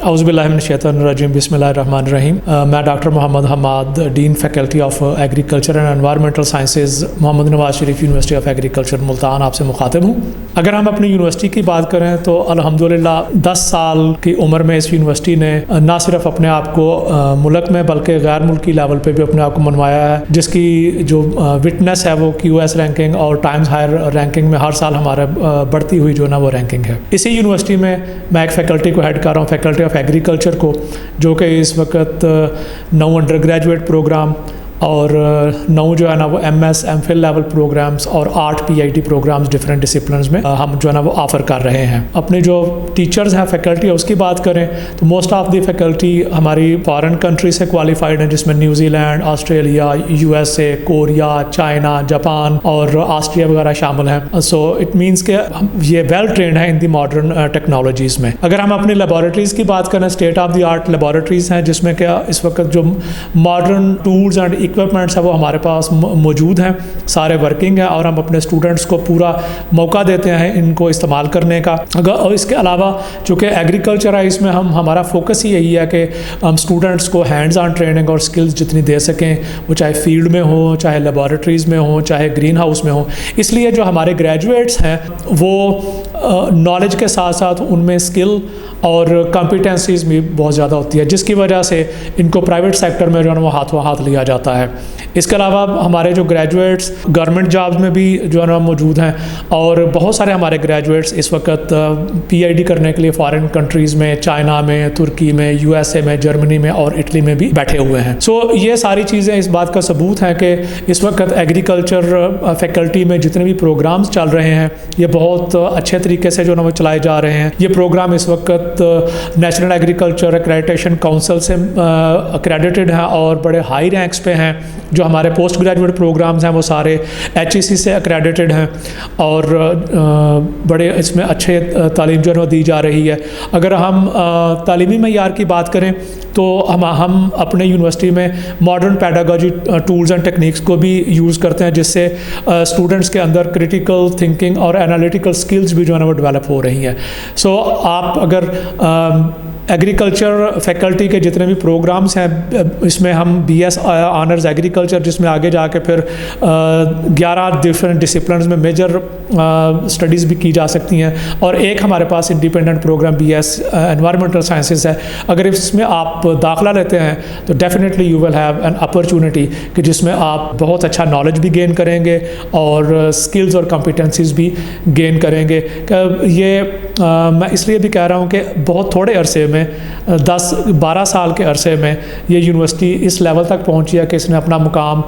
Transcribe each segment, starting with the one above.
औज़ुबिल्लाहिमिनश्शैतानिर्रजीम बिस्मिल्लाहिर्रहमानिर्रहीम। मैं doctor Muhammad Hammad, dean faculty of agriculture and environmental sciences, Muhammad Nawaz Sharif university of agriculture Multan आपसे मुखातिब हूँ। अगर हम अपनी यूनिवर्सिटी की बात करें तो अल्हम्दुलिल्लाह 10 साल की उम्र में इस यूनिवर्सिटी ने ना सिर्फ अपने आप को मुल्क में बल्कि गैर मुल्की लेवल पे भी अपने आप को मनवाया है, जिसकी जो विटनेस है वो QS रैंकिंग और टाइम्स हायर रैंकिंग में हर साल हमारा बढ़ती हुई जो ना वो रैंकिंग है। इसी यूनिवर्सिटी में मैं एक फ़ैकल्टी को हेड कर रहा हूँ, फैकल्टी ऑफ एग्रीकल्चर को, जो कि इस वक्त 9 अंडर ग्रेजुएट प्रोग्राम और 9 जो है ना वो MS MPhil लेवल प्रोग्राम्स और 8 PhD प्रोग्राम्स डिफरेंट डिसिप्लिन्स में हम जो है ना वो ऑफ़र कर रहे हैं। अपने जो टीचर्स हैं, फैकल्टी है, उसकी बात करें तो मोस्ट ऑफ द फैकल्टी हमारी फॉरेन कंट्री से क्वालिफाइड हैं, जिसमें New Zealand, Australia, USA, Korea, China, Japan और ऑस्ट्रिया वगैरह शामिल हैं। सो इट मीन्स के ये वेल ट्रेंड है इन दी मॉडर्न टेक्नोलॉजीज़ में। अगर हम अपनी लेबॉरेटरीज़ की बात करें, state of the art laboratories हैं, जिसमें क्या इस वक्त जो मॉडर्न टूल्स एंड इक्विपमेंट्स है वो हमारे पास मौजूद हैं, सारे वर्किंग है और हम अपने स्टूडेंट्स को पूरा मौका देते हैं इनको इस्तेमाल करने का। और इसके अलावा चूँकि एग्रीकल्चर है, इसमें हमारा फोकस ही यही है कि हम स्टूडेंट्स को हैंड्स ऑन ट्रेनिंग और स्किल्स जितनी दे सकें, वो चाहे फील्ड में हो, चाहे लेबॉरेटरीज़ में हो, चाहे ग्रीन हाउस में हो। इसलिए जो हमारे ग्रेजुएट्स हैं वो नॉलेज के साथ साथ उनमें स्किल और कॉम्पिटेंसीज़ भी बहुत ज़्यादा होती है, जिसकी वजह से इनको प्राइवेट सेक्टर में जो है ना वो हाथों हाथ लिया जाता है। इसके अलावा हमारे जो ग्रेजुएट्स गवर्नमेंट जॉब्स में भी जो है ना मौजूद हैं और बहुत सारे हमारे ग्रेजुएट्स इस वक्त PhD करने के लिए फॉरेन कंट्रीज़ में, चाइना में, तुर्की में, USA में, जर्मनी में और इटली में भी बैठे हुए हैं। सो ये सारी चीज़ें इस बात का सबूत है कि इस वक्त एग्रीकल्चर फैकल्टी में जितने भी प्रोग्राम्स चल रहे हैं ये बहुत अच्छे तरीके से जो ना वो चलाए जा रहे हैं। ये प्रोग्राम इस वक्त नेशनल एग्रीकल्चर एक्रेडिटेशन काउंसिल से एक्रेडिटेड हैं और बड़े हाई रैंक्स पे हैं। जो हमारे पोस्ट ग्रेजुएट प्रोग्राम्स हैं वो सारे HEC से एक्रेडिटेड हैं और बड़े इसमें अच्छे तालीम जो है दी जा रही है। अगर हम तालीमी मयार की बात करें तो हम अपने यूनिवर्सिटी में modern pedagogy tools and techniques को भी यूज़ करते हैं, जिससे स्टूडेंट्स के अंदर क्रिटिकल थिंकिंग और एनालिटिकल स्किल्स भी जो है ना वो डेवलप हो रही हैं। सो आप अगर एग्रीकल्चर फैकल्टी के जितने भी प्रोग्राम्स हैं, इसमें हम BS ऑनर्स एग्रीकल्चर, जिसमें आगे जाके फिर 11 डिफरेंट डिसिप्लिन्स में मेजर स्टडीज़ भी की जा सकती हैं और एक हमारे पास independent programme BS environmental sciences है। अगर इसमें आप दाखिला लेते हैं तो definitely you will have an opportunity कि जिसमें आप बहुत अच्छा नॉलेज भी गेन करेंगे और स्किल्स और कॉम्पिटेंसीज भी गेन करेंगे। ये मैं इसलिए भी कह रहा हूँ कि बहुत थोड़े अरसे में 10-12 साल के अरसे में ये यूनिवर्सिटी इस लेवल तक पहुंची है कि इसने अपना मुकाम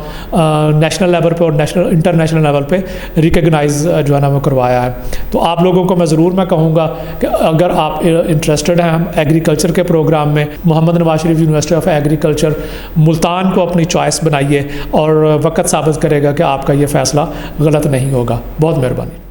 नेशनल लेवल पे और इंटरनेशनल लेवल पे रिकग्नाइज जो है ना वो करवाया है। तो आप लोगों को मैं ज़रूर कहूँगा कि अगर आप इंटरेस्टेड हैं हम एग्रीकल्चर के प्रोग्राम में, Mohammad Nawaz Sharif university of agriculture Multan को अपनी चॉइस बनाइए और वक्त साबित करेगा कि आपका ये फ़ैसला गलत नहीं होगा। बहुत मेहरबानी।